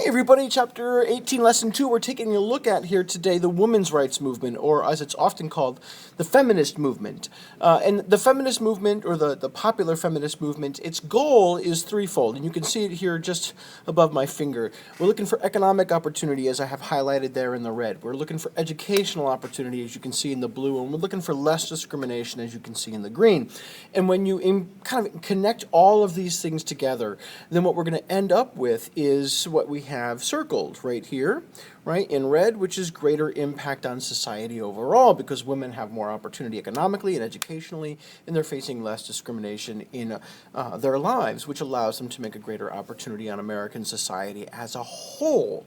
Hey everybody, chapter 18, lesson 2, we're taking a look at here today the women's rights movement, or as it's often called, the feminist movement. And the feminist movement, or the popular feminist movement, its goal is threefold, and you can see it here just above my finger. We're looking for economic opportunity, as I have highlighted there in the red. We're looking for educational opportunity, as you can see in the blue, and we're looking for less discrimination, as you can see in the green. And when you kind of connect all of these things together, then what we're going to end up with is what we have circled right here, right, in red, which is greater impact on society overall, because women have more opportunity economically and educationally, and they're facing less discrimination in their lives, which allows them to make a greater opportunity on American society as a whole.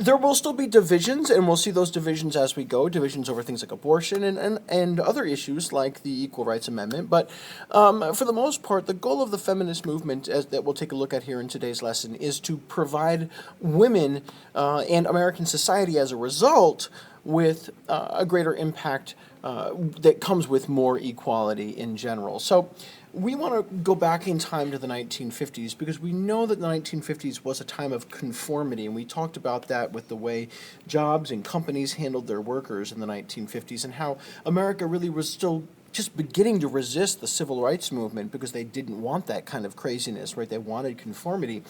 There will still be divisions, and we'll see those divisions as we go, divisions over things like abortion and other issues like the Equal Rights Amendment, but for the most part, the goal of the feminist movement, that we'll take a look at here in today's lesson, is to provide women and American society as a result with a greater impact that comes with more equality in general. So we want to go back in time to the 1950s because we know that the 1950s was a time of conformity, and we talked about that with the way jobs and companies handled their workers in the 1950s and how America really was still just beginning to resist the civil rights movement because they didn't want that kind of craziness, right? They wanted conformity.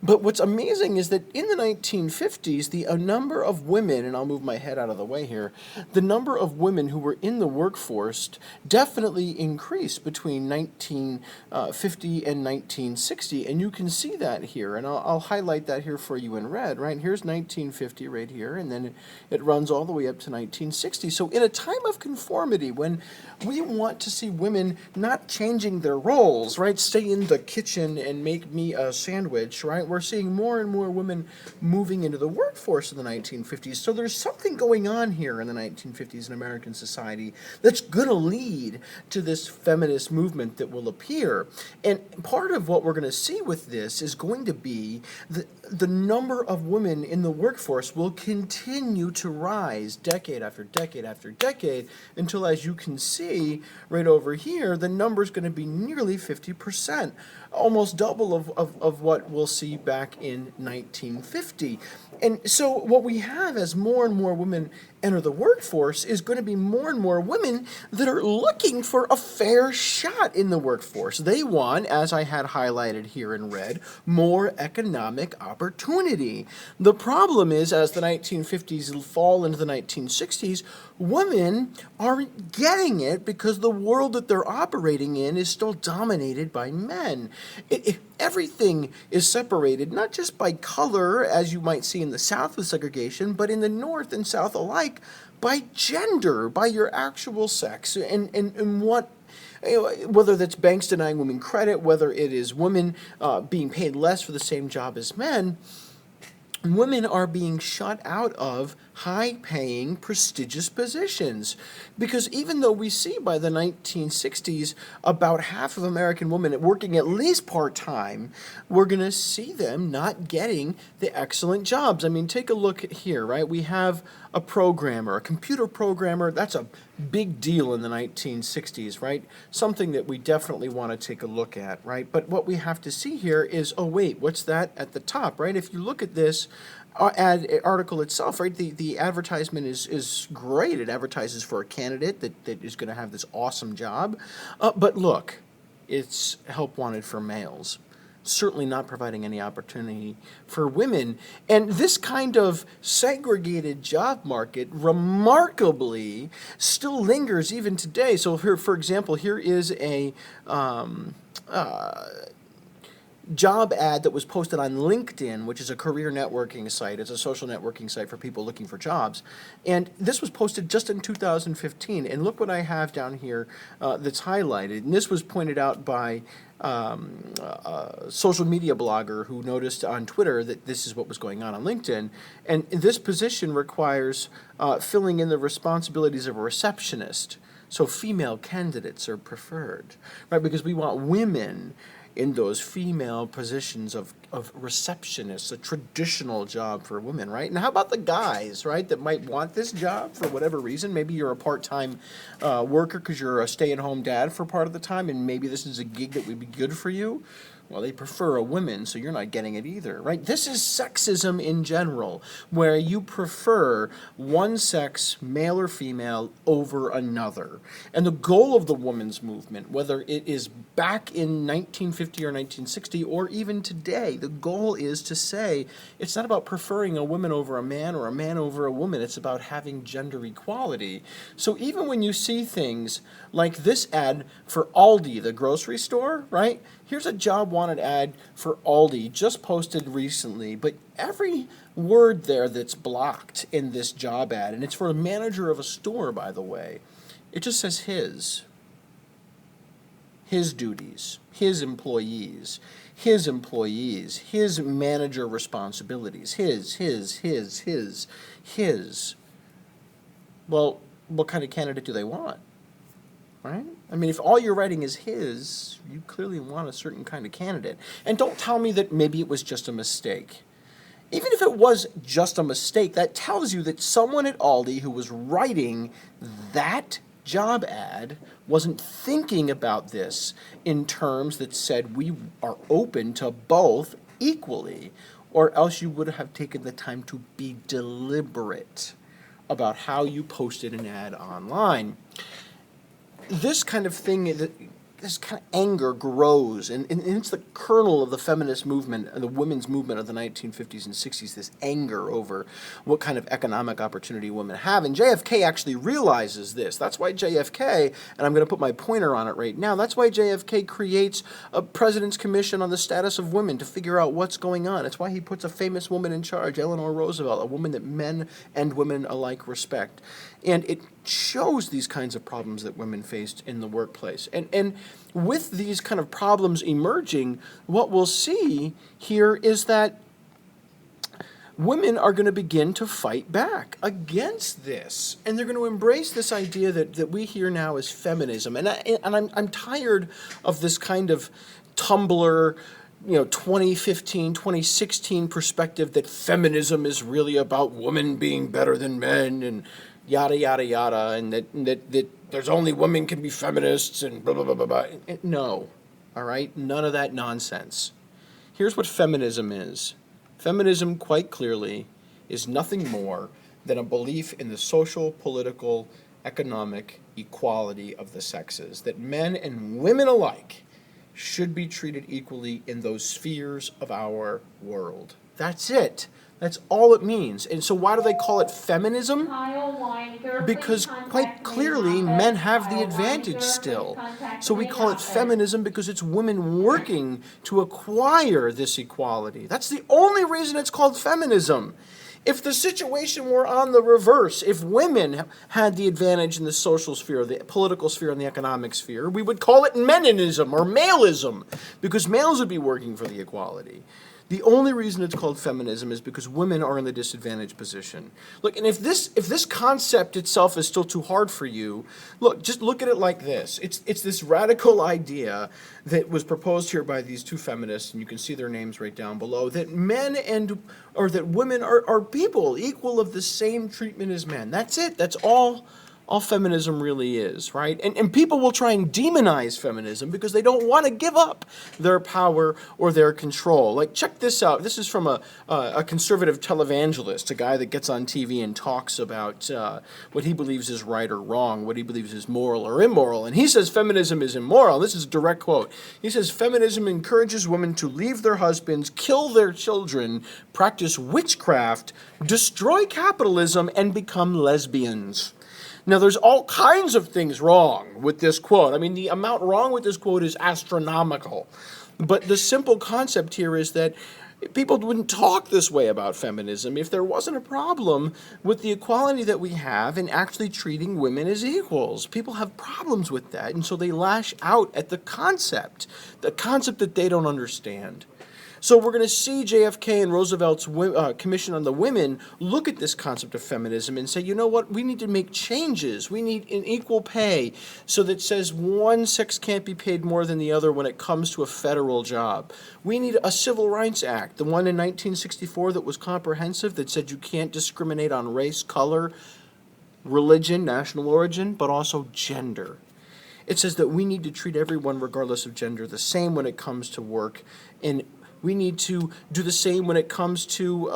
But what's amazing is that in the 1950s, the number of women, and I'll move my head out of the way here, the number of women who were in the workforce definitely increased between 1950 and 1960, and you can see that here, and I'll highlight that here for you in red, right? Here's 1950 right here, and then it runs all the way up to 1960. So in a time of conformity, when we want to see women not changing their roles, right? Stay in the kitchen and make me a sandwich, right? We're seeing more and more women moving into the workforce in the 1950s. So there's something going on here in the 1950s in American society that's going to lead to this feminist movement that will appear. And part of what we're going to see with this is going to be the number of women in the workforce will continue to rise decade after decade after decade until, as you can see right over here, the number is going to be nearly 50%, almost double of what we'll see back in 1950. And so what we have as more and more women enter the workforce is going to be more and more women that are looking for a fair shot in the workforce. They want, as I had highlighted here in red, more economic opportunity. The problem is, as the 1950s fall into the 1960s, women aren't getting it because the world that they're operating in is still dominated by men. Everything is separated, not just by color, as you might see in the South with segregation, but in the North and South alike, by gender, by your actual sex, and what, whether that's banks denying women credit, whether it is women being paid less for the same job as men. Women are being shut out of high-paying, prestigious positions. Because even though we see by the 1960s about half of American women working at least part-time, we're going to see them not getting the excellent jobs. I mean, take a look here, right? We have a programmer, a computer programmer. That's a big deal in the 1960s, right? Something that we definitely want to take a look at, right? But what we have to see here is, oh wait, what's that at the top, right? If you look at this article itself, right, the advertisement is great. It advertises for a candidate that is going to have this awesome job. But look, it's help wanted for males. Certainly not providing any opportunity for women. And this kind of segregated job market remarkably still lingers even today. So here, for example, here is a job ad that was posted on LinkedIn, which is a career networking site. It's a social networking site for people looking for jobs. And this was posted just in 2015. And look what I have down here that's highlighted. And this was pointed out by a social media blogger who noticed on Twitter that this is what was going on LinkedIn. And this position requires filling in the responsibilities of a receptionist. So female candidates are preferred, right? Because we want women in those female positions of receptionists, a traditional job for women, right? And how about the guys, right, that might want this job for whatever reason? Maybe you're a part-time worker because you're a stay-at-home dad for part of the time, and maybe this is a gig that would be good for you. Well, they prefer a woman, so you're not getting it either, right? This is sexism in general, where you prefer one sex, male or female, over another. And the goal of the women's movement, whether it is back in 1950 or 1960 or even today, the goal is to say it's not about preferring a woman over a man or a man over a woman. It's about having gender equality. So even when you see things like this ad for Aldi, the grocery store, right? Here's a job wanted ad for Aldi, just posted recently, but every word there that's blocked in this job ad, and it's for a manager of a store, by the way, it just says his duties, his employees, his manager responsibilities, his. Well, what kind of candidate do they want? Right? I mean, if all you're writing is his, you clearly want a certain kind of candidate. And don't tell me that maybe it was just a mistake. Even if it was just a mistake, that tells you that someone at Aldi who was writing that job ad wasn't thinking about this in terms that said we are open to both equally, or else you would have taken the time to be deliberate about how you posted an ad online. This kind of thing, this kind of anger grows, and it's the kernel of the feminist movement, the women's movement of the 1950s and 60s, this anger over what kind of economic opportunity women have. And JFK actually realizes this. That's why JFK, and I'm going to put my pointer on it right now, that's why JFK creates a President's Commission on the Status of Women to figure out what's going on. It's why he puts a famous woman in charge, Eleanor Roosevelt, a woman that men and women alike respect. And it shows these kinds of problems that women faced in the workplace. And with these kind of problems emerging, what we'll see here is that women are going to begin to fight back against this. And they're going to embrace this idea that we hear now as feminism. And I'm tired of this kind of Tumblr, 2015, 2016 perspective that feminism is really about women being better than men and yada, yada, yada, and that there's only women can be feminists and blah, blah, blah, blah, blah. No, all right? None of that nonsense. Here's what feminism is. Feminism, quite clearly, is nothing more than a belief in the social, political, economic equality of the sexes, that men and women alike should be treated equally in those spheres of our world. That's it. That's all it means. And so why do they call it feminism? Because quite clearly men have the advantage still. So we call it feminism because it's women working to acquire this equality. That's the only reason it's called feminism. If the situation were on the reverse, if women had the advantage in the social sphere, the political sphere, and the economic sphere, we would call it meninism or maleism, because males would be working for the equality. The only reason it's called feminism is because women are in the disadvantaged position. Look, and if this concept itself is still too hard for you, look, just look at it like this. It's this radical idea that was proposed here by these two feminists, and you can see their names right down below, that that women are people equal of the same treatment as men. That's it. That's all feminism really is, right? And people will try and demonize feminism because they don't want to give up their power or their control. Like, check this out. This is from a conservative televangelist, a guy that gets on TV and talks about what he believes is right or wrong, what he believes is moral or immoral. And he says feminism is immoral. This is a direct quote. He says feminism encourages women to leave their husbands, kill their children, practice witchcraft, destroy capitalism, and become lesbians. Now, there's all kinds of things wrong with this quote. I mean, the amount wrong with this quote is astronomical. But the simple concept here is that people wouldn't talk this way about feminism if there wasn't a problem with the equality that we have in actually treating women as equals. People have problems with that, and so they lash out at the concept that they don't understand. So we're going to see JFK and Roosevelt's Commission on the Women look at this concept of feminism and say, you know what, we need to make changes. We need an equal pay so that says one sex can't be paid more than the other when it comes to a federal job. We need a Civil Rights Act, the one in 1964 that was comprehensive, that said you can't discriminate on race, color, religion, national origin, but also gender. It says that we need to treat everyone, regardless of gender, the same when it comes to work, and we need to do the same when it comes to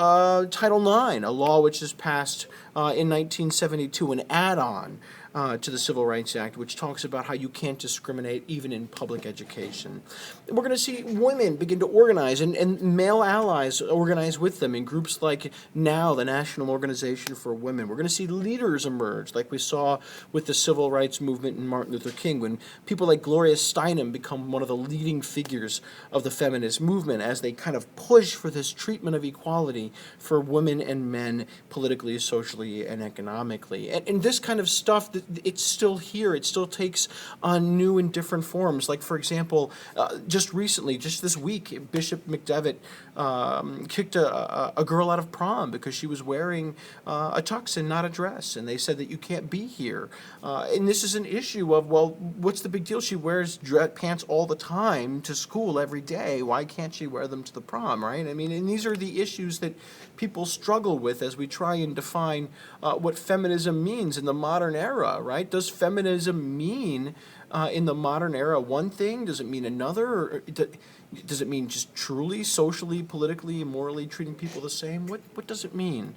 Title IX, a law which was passed in 1972, an add-on to the Civil Rights Act, which talks about how you can't discriminate even in public education. We're going to see women begin to organize and male allies organize with them in groups like NOW, the National Organization for Women. We're going to see leaders emerge, like we saw with the Civil Rights Movement and Martin Luther King, when people like Gloria Steinem become one of the leading figures of the feminist movement as they kind of push for this treatment of equality for women and men politically, socially, and economically. And this kind of stuff, it's still here. It still takes on new and different forms. Like, for example, just recently, just this week, Bishop McDevitt kicked a girl out of prom because she was wearing a tux and not a dress, and they said that you can't be here. And this is an issue of, well, what's the big deal? She wears pants all the time to school every day. Why can't she wear them to the prom, right? I mean, and these are the issues that people struggle with as we try and define what feminism means in the modern era, right? Does feminism mean in the modern era one thing? Does it mean another? Or does it mean just truly, socially, politically, morally treating people the same? What does it mean?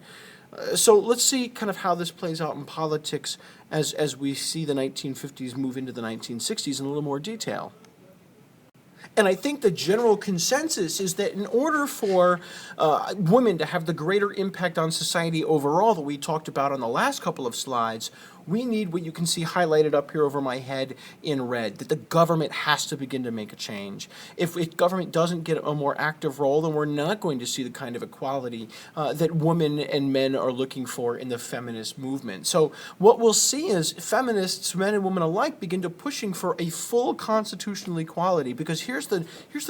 So let's see kind of how this plays out in politics as we see the 1950s move into the 1960s in a little more detail. And I think the general consensus is that in order for women to have the greater impact on society overall that we talked about on the last couple of slides, we need what you can see highlighted up here over my head in red, that the government has to begin to make a change. If government doesn't get a more active role, then we're not going to see the kind of equality that women and men are looking for in the feminist movement. So what we'll see is feminists, men and women alike, begin to pushing for a full constitutional equality, because here's the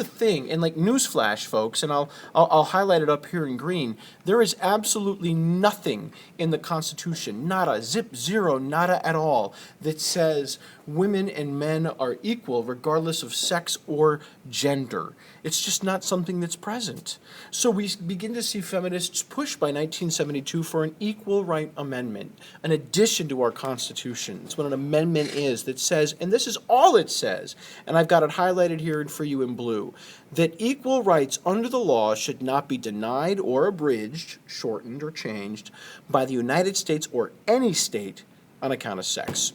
thing, and like newsflash, folks, and I'll highlight it up here in green, there is absolutely nothing in the Constitution, nada, zip, zero, nada at all, that says women and men are equal regardless of sex or gender. It's just not something that's present. So we begin to see feminists push by 1972 for an equal right amendment, an addition to our Constitution. It's what an amendment is, that says, and this is all it says, and I've got it highlighted here for you in blue, that equal rights under the law should not be denied or abridged, shortened or changed, by the United States or any state on account of sex.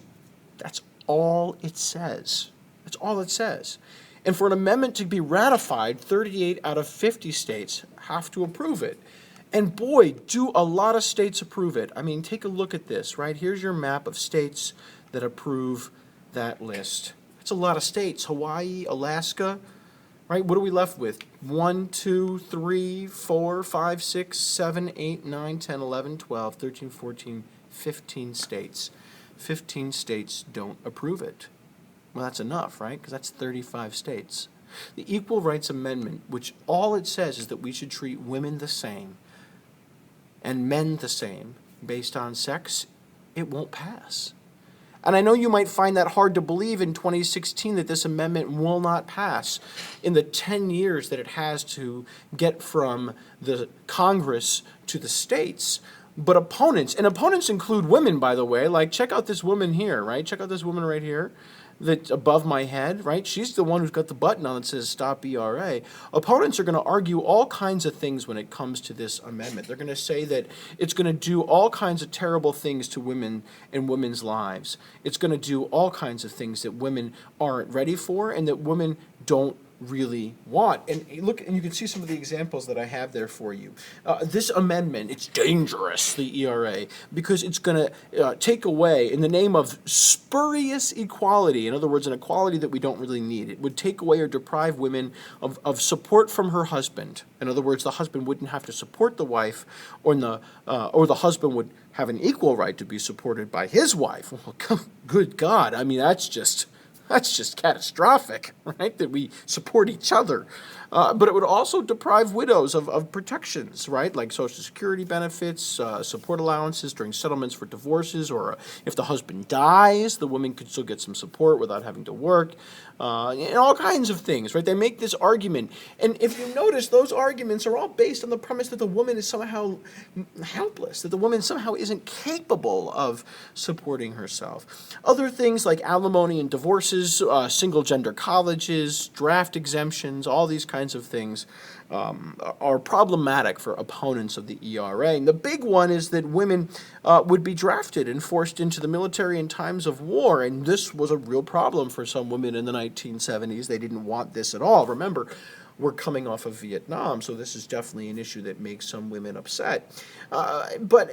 That's all it says. That's all it says. And for an amendment to be ratified, 38 out of 50 states have to approve it. And boy, do a lot of states approve it. I mean, take a look at this, right? Here's your map of states that approve that list. It's a lot of states. Hawaii, Alaska, right? What are we left with? 1, 2, 3, 4, 5, 6, 7, 8, 9, 10, 11, 12, 13, 14, 15 states. 15 states don't approve it. Well, that's enough, right? Because that's 35 states. The Equal Rights Amendment, which all it says is that we should treat women the same and men the same based on sex, it won't pass. And I know you might find that hard to believe in 2016 that this amendment will not pass in the 10 years that it has to get from the Congress to the states. But opponents include women, by the way, like check out this woman here, right? Check out this woman right here that's above my head, right? She's the one who's got the button on that says Stop ERA. Opponents are going to argue all kinds of things when it comes to this amendment. They're going to say that it's going to do all kinds of terrible things to women and women's lives. It's going to do all kinds of things that women aren't ready for and that women don't really want. And look, and you can see some of the examples that I have there for you. This amendment, it's dangerous, the ERA, because it's going to take away, in the name of spurious equality, in other words, an equality that we don't really need, it would take away or deprive women of support from her husband. In other words, the husband wouldn't have to support the wife, or the husband would have an equal right to be supported by his wife. Well, good God, I mean, that's just catastrophic, right, that we support each other. But it would also deprive widows of protections, right, like Social Security benefits, support allowances during settlements for divorces, or if the husband dies, the woman could still get some support without having to work, and all kinds of things, right? They make this argument. And if you notice, those arguments are all based on the premise that the woman is somehow helpless, that the woman somehow isn't capable of supporting herself. Other things like alimony and divorces choices, single-gender colleges, draft exemptions, all these kinds of things are problematic for opponents of the ERA. And the big one is that women would be drafted and forced into the military in times of war, and this was a real problem for some women in the 1970s. They didn't want this at all. Remember, we're coming off of Vietnam, so this is definitely an issue that makes some women upset. But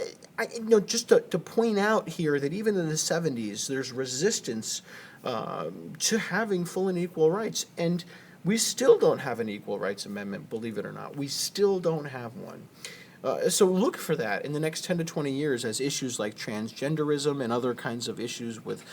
just to point out here that even in the 70s, there's resistance to having full and equal rights. And we still don't have an Equal Rights Amendment, believe it or not. We still don't have one. So look for that in the next 10 to 20 years as issues like transgenderism and other kinds of issues with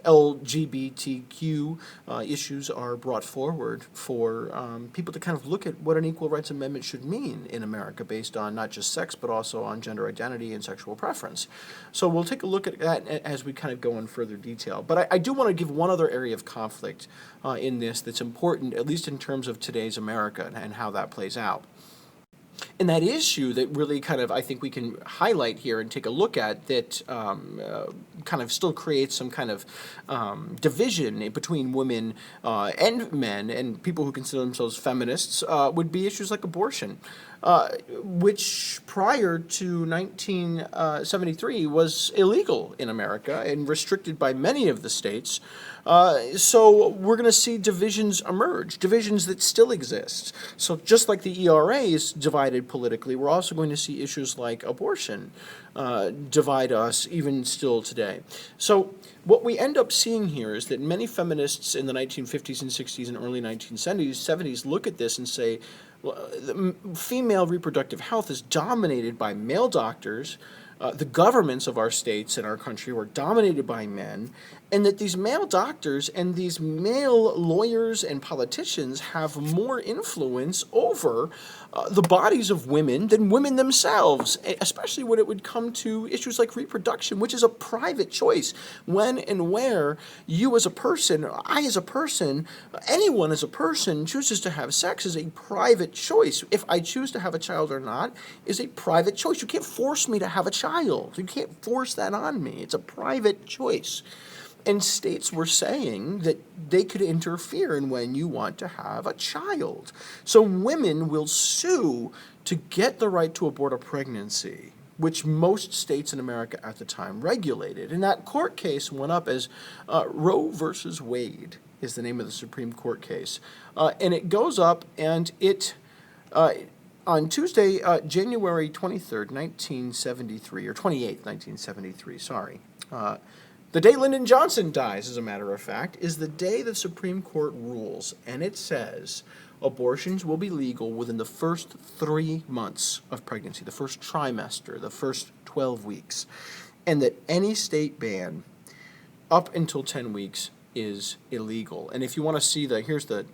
LGBTQ issues are brought forward for people to kind of look at what an Equal Rights Amendment should mean in America based on not just sex but also on gender identity and sexual preference. So we'll take a look at that as we kind of go in further detail. But I do want to give one other area of conflict in this that's important, at least in terms of today's America and how that plays out. And that issue that really kind of, I think we can highlight here and take a look at that kind of still creates some kind of division between women and men and people who consider themselves feminists would be issues like abortion, which prior to 1973 was illegal in America and restricted by many of the states. So we're going to see divisions emerge, divisions that still exist. So just like the ERA is divided politically, we're also going to see issues like abortion divide us even still today. So what we end up seeing here is that many feminists in the 1950s and 60s and early 1970s look at this and say, well, female reproductive health is dominated by male doctors. The governments of our states and our country were dominated by men, and that these male doctors and these male lawyers and politicians have more influence over the bodies of women than women themselves, especially when it would come to issues like reproduction, which is a private choice. When and where you as a person, I as a person, anyone as a person chooses to have sex is a private choice. If I choose to have a child or not is a private choice. You can't force me to have a child. You can't force that on me. It's a private choice. And states were saying that they could interfere in when you want to have a child. So women will sue to get the right to abort a pregnancy, which most states in America at the time regulated. And that court case went up as Roe versus Wade is the name of the Supreme Court case. And it goes up and it... on Tuesday, January 23rd, 1973, or 28th, 1973, sorry. The day Lyndon Johnson dies, as a matter of fact, is the day the Supreme Court rules, and it says abortions will be legal within the first 3 months of pregnancy, the first trimester, the first 12 weeks, and that any state ban up until 10 weeks is illegal. And if you want to see here's the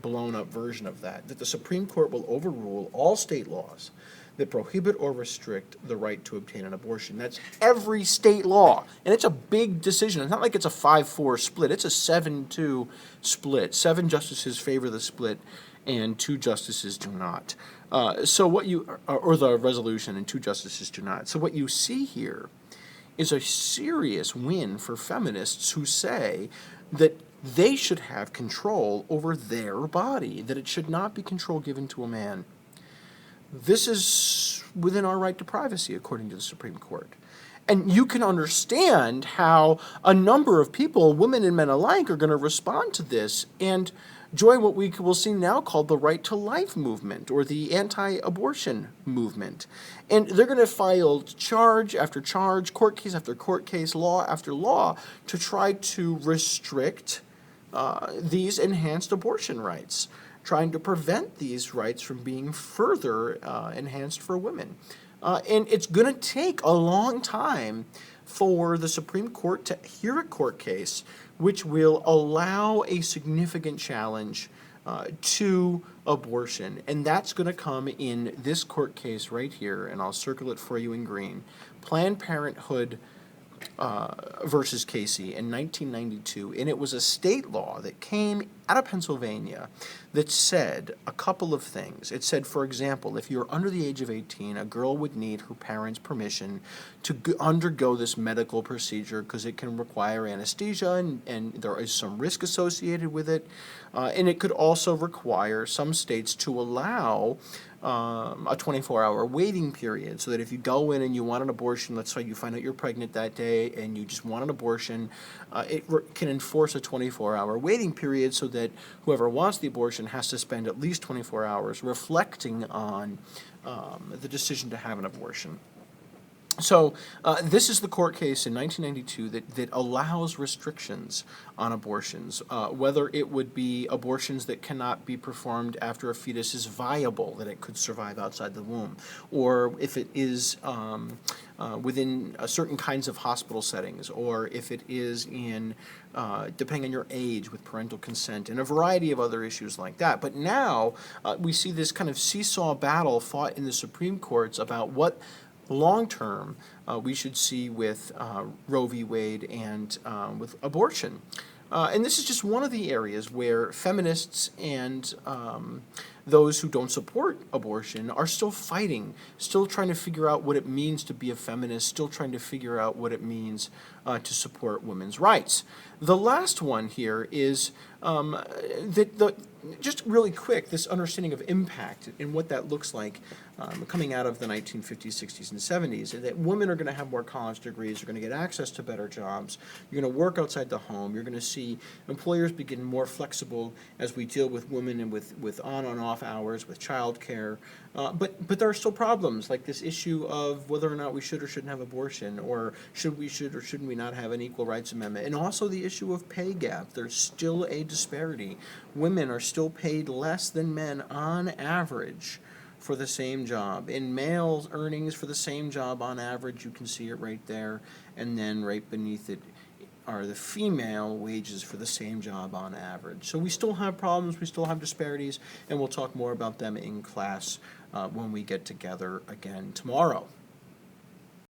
blown up version of that the Supreme Court will overrule all state laws that prohibit or restrict the right to obtain an abortion. That's every state law. And it's a big decision. It's not like it's a 5-4 split. It's a 7-2 split. 7 justices favor the split and 2 justices do not. Or the resolution and 2 justices do not. So what you see here is a serious win for feminists who say that they should have control over their body, that it should not be control given to a man. This is within our right to privacy, according to the Supreme Court. And you can understand how a number of people, women and men alike, are going to respond to this and join what we will see now called the Right to Life movement or the anti-abortion movement. And they're going to file charge after charge, court case after court case, law after law to try to restrict these enhanced abortion rights, trying to prevent these rights from being further enhanced for women. And it's going to take a long time for the Supreme Court to hear a court case which will allow a significant challenge to abortion. And that's going to come in this court case right here, and I'll circle it for you in green. Planned Parenthood versus Casey in 1992, and it was a state law that came out of Pennsylvania that said a couple of things. It said, for example, if you're under the age of 18, a girl would need her parents' permission to undergo this medical procedure because it can require anesthesia and there is some risk associated with it. And it could also require some states to allow a 24-hour waiting period, so that if you go in and you want an abortion, let's say you find out you're pregnant that day and you just want an abortion, it can enforce a 24-hour waiting period so that whoever wants the abortion has to spend at least 24 hours reflecting on the decision to have an abortion. So this is the court case in 1992 that allows restrictions on abortions, whether it would be abortions that cannot be performed after a fetus is viable, that it could survive outside the womb, or if it is within certain kinds of hospital settings, or if it is in, depending on your age, with parental consent, and a variety of other issues like that. But now we see this kind of seesaw battle fought in the Supreme Courts about what long-term we should see with Roe v. Wade and with abortion. And this is just one of the areas where feminists and those who don't support abortion are still fighting, still trying to figure out what it means to be a feminist, still trying to figure out what it means to support women's rights. The last one here is just really quick, this understanding of impact and what that looks like coming out of the 1950s, 60s, and 70s, that women are going to have more college degrees, they're going to get access to better jobs, you're going to work outside the home, you're going to see employers begin more flexible as we deal with women and with on and off hours, with childcare. But there are still problems, like this issue of whether or not we should or shouldn't have abortion, or should or shouldn't we not have an equal rights amendment, and also the issue of pay gap. There's still a disparity. Women are still paid less than men on average for the same job. In males' earnings for the same job on average, you can see it right there, and then right beneath it are the female wages for the same job on average. So we still have problems, we still have disparities, and we'll talk more about them in class when we get together again tomorrow.